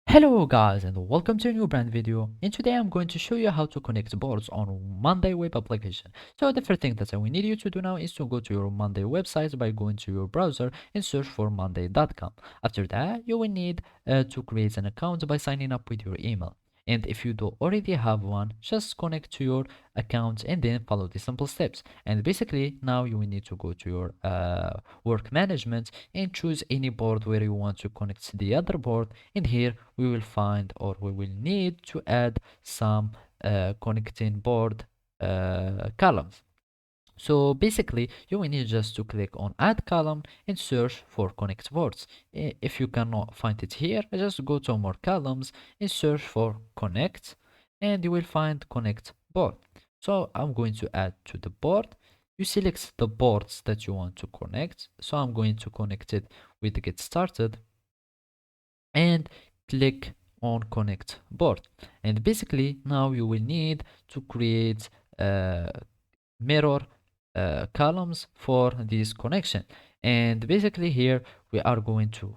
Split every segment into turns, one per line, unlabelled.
Hello guys and welcome to a new brand video, and today I'm going to show you how to connect boards on Monday web application. So the first thing that we need you to do now is to go to your Monday website by going to your browser and search for monday.com. After that you will need to create an account by signing up with your email. And if you do already have one, just connect to your account and then follow the simple steps. And basically now you will need to go to your work management and choose any board where you want to connect to the other board, and here we will find or we will need to add some connecting board columns. So basically you will need just to click on add column and search for connect boards. If you cannot find it here, just go to more columns and search for connect, and you will find connect board. So I'm going to add to the board. You select the boards that you want to connect, so I'm going to connect it with get started and click on connect board. And basically now you will need to create mirror columns for this connection. And basically here we are going to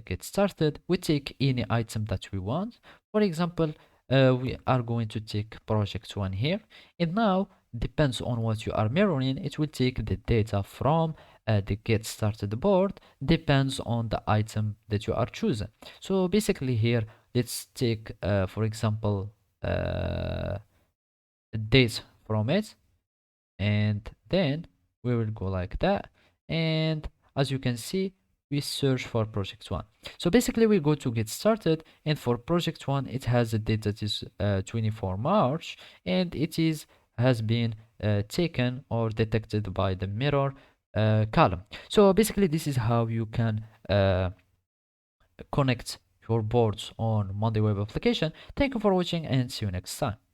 get started. We take any item that we want. For example, we are going to take project one here, and now depends on what you are mirroring, it will take the data from the get started board, depends on the item that you are choosing. So basically here let's take for example date from it, and then we will go like that. And as you can see, we search for project one. So basically we go to get started, and for project one it has a date that is 24 March, and it is has been taken or detected by the mirror column. So basically this is how you can connect your boards on Monday web application. Thank you for watching and see you next time.